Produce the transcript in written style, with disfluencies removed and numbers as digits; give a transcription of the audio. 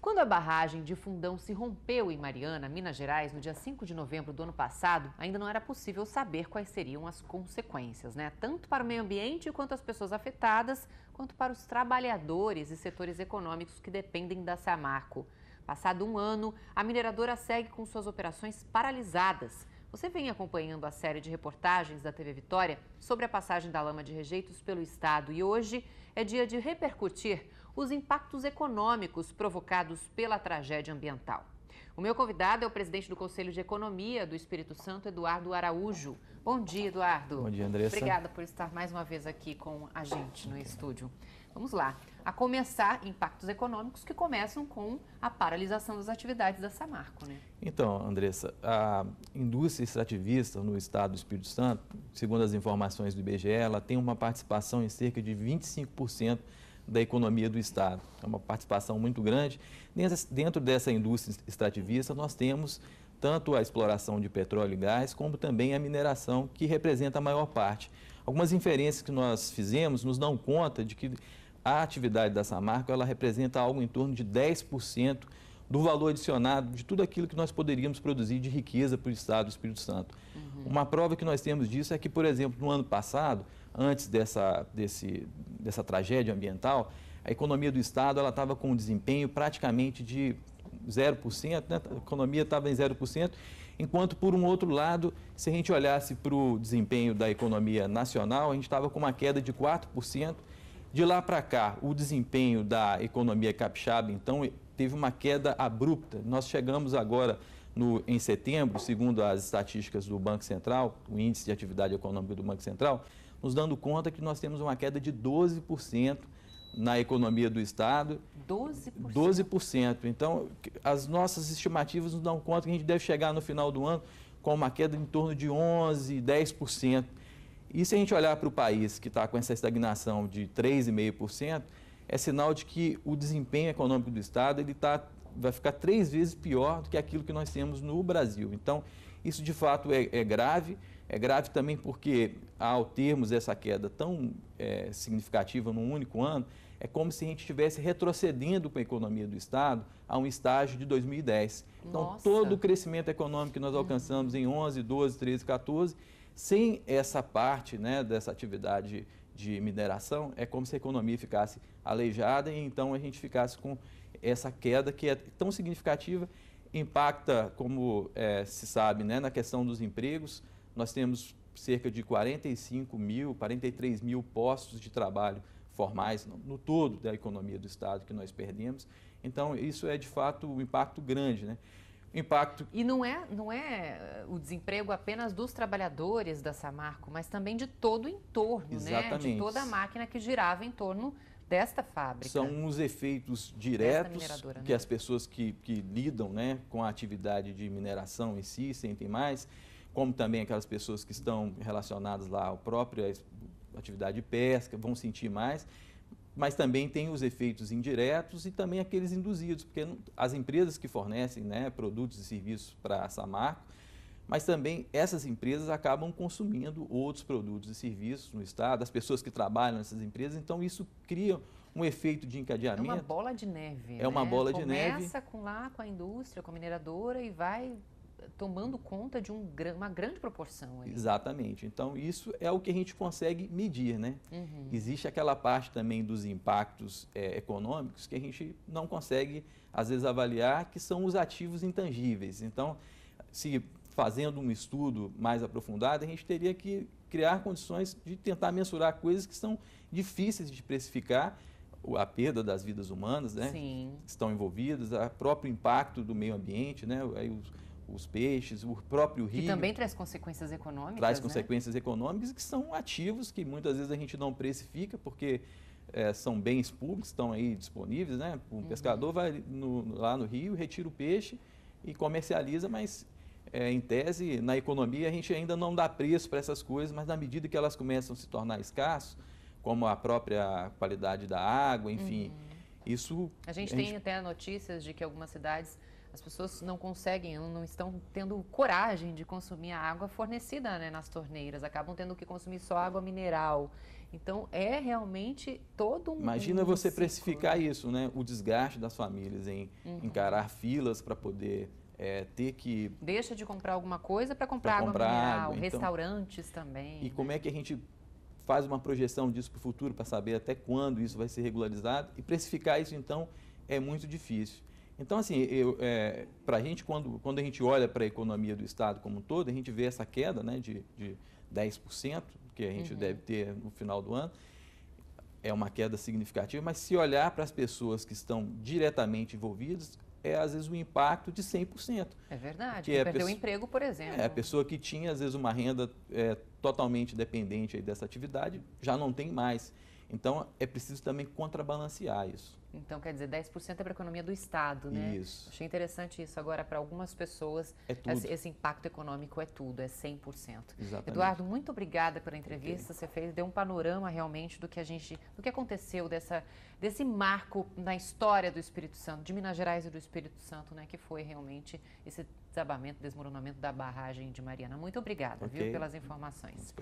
Quando a barragem de Fundão se rompeu em Mariana, Minas Gerais, no dia 5 de novembro do ano passado, ainda não era possível saber quais seriam as consequências, né? Tanto para o meio ambiente quanto as pessoas afetadas, quanto para os trabalhadores e setores econômicos que dependem da Samarco. Passado um ano, a mineradora segue com suas operações paralisadas. Você vem acompanhando a série de reportagens da TV Vitória sobre a passagem da lama de rejeitos pelo estado e hoje é dia de repercutir os impactos econômicos provocados pela tragédia ambiental. O meu convidado é o presidente do Conselho de Economia do Espírito Santo, Eduardo Araújo. Bom dia, Eduardo. Bom dia, Andressa. Obrigada por estar mais uma vez aqui com a gente no estúdio. Vamos lá. A começar, impactos econômicos que começam com a paralisação das atividades da Samarco, né? Então, Andressa, a indústria extrativista no estado do Espírito Santo, segundo as informações do IBGE, ela tem uma participação em cerca de 25% da economia do estado. É uma participação muito grande. Dentro dessa indústria extrativista, nós temos tanto a exploração de petróleo e gás, como também a mineração, que representa a maior parte. Algumas inferências que nós fizemos nos dão conta de que a atividade da Samarco, ela representa algo em torno de 10% do valor adicionado de tudo aquilo que nós poderíamos produzir de riqueza para o estado do Espírito Santo. Uma prova que nós temos disso é que, por exemplo, no ano passado, antes dessa tragédia ambiental, a economia do estado ela estava com um desempenho praticamente de 0%, né? A economia estava em 0%, enquanto, por um outro lado, se a gente olhasse para o desempenho da economia nacional, a gente estava com uma queda de 4%. De lá para cá, o desempenho da economia capixaba, então, teve uma queda abrupta. Nós chegamos agora, em setembro, segundo as estatísticas do Banco Central, o Índice de Atividade Econômica do Banco Central, nos dando conta que nós temos uma queda de 12% na economia do estado. 12%? 12%. Então, as nossas estimativas nos dão conta que a gente deve chegar no final do ano com uma queda em torno de 11%, 10%. E se a gente olhar para o país que está com essa estagnação de 3,5%, é sinal de que o desempenho econômico do estado vai ficar 3 vezes pior do que aquilo que nós temos no Brasil. Então, isso de fato é grave. É grave também porque, ao termos essa queda tão significativa num único ano, é como se a gente estivesse retrocedendo com a economia do estado a um estágio de 2010. Então, Nossa. todo o crescimento econômico que nós alcançamos em 11, 12, 13, 14, sem essa parte, né, dessa atividade de mineração, é como se a economia ficasse aleijada e então a gente ficasse com essa queda que é tão significativa, impacta, como se sabe, né, na questão dos empregos. Nós temos cerca de 43 mil postos de trabalho formais no todo da economia do estado que nós perdemos. Então, isso é de fato um impacto grande, né? Impacto... E não é o desemprego apenas dos trabalhadores da Samarco, mas também de todo o entorno, Exatamente. Né? De toda a máquina que girava em torno desta fábrica. São os efeitos diretos que né? as pessoas que lidam, né, com a atividade de mineração em si sentem mais, como também aquelas pessoas que estão relacionadas lá à própria atividade de pesca vão sentir mais. Mas também tem os efeitos indiretos e também aqueles induzidos, porque as empresas que fornecem, né, produtos e serviços para a Samarco, mas também essas empresas acabam consumindo outros produtos e serviços no estado, as pessoas que trabalham nessas empresas, então isso cria um efeito de encadeamento. É uma bola de neve. É uma bola de neve. Começa com a indústria, com a mineradora e vai tomando conta de uma grande proporção. Aí. Exatamente. Então, isso é o que a gente consegue medir, né? Existe aquela parte também dos impactos econômicos que a gente não consegue, às vezes, avaliar, que são os ativos intangíveis. Então, se fazendo um estudo mais aprofundado, a gente teria que criar condições de tentar mensurar coisas que são difíceis de precificar, a perda das vidas humanas, né? Sim. Que estão envolvidas, o próprio impacto do meio ambiente, né? Aí os peixes, o próprio rio. E também traz consequências econômicas, Traz né? consequências econômicas que são ativos que muitas vezes a gente não precifica porque são bens públicos, estão aí disponíveis, né? O pescador vai lá no rio, retira o peixe e comercializa, mas em tese, na economia, a gente ainda não dá preço para essas coisas, mas na medida que elas começam a se tornar escassas, como a própria qualidade da água, enfim, isso... A gente tem até notícias de que algumas cidades, as pessoas não conseguem, não estão tendo coragem de consumir a água fornecida, né, nas torneiras, acabam tendo que consumir só água mineral. Então, é realmente todo um Imagina você ciclo, precificar isso, né? O desgaste das famílias em encarar filas para poder ter que... Deixa de comprar alguma coisa para comprar água mineral, restaurantes também. E como é que a gente faz uma projeção disso para o futuro, para saber até quando isso vai ser regularizado? E precificar isso, então, é muito difícil. Então, assim, para a gente, quando a gente olha para a economia do Estado como um todo, a gente vê essa queda, né, de 10%, que a gente deve ter no final do ano. É uma queda significativa, mas se olhar para as pessoas que estão diretamente envolvidas, às vezes um impacto de 100%. É verdade, que perdeu o emprego, por exemplo. A pessoa que tinha, às vezes, uma renda totalmente dependente aí dessa atividade, já não tem mais. Então, é preciso também contrabalancear isso. Então, quer dizer, 10% é para a economia do Estado, né? Isso. Achei interessante isso. Agora, para algumas pessoas, esse impacto econômico é tudo, é 100%. Exatamente. Eduardo, muito obrigada pela entrevista. Você deu um panorama realmente do que aconteceu, desse marco na história do Espírito Santo, de Minas Gerais e do Espírito Santo, né? Que foi realmente esse desabamento, desmoronamento da barragem de Mariana. Muito obrigada, viu, pelas informações.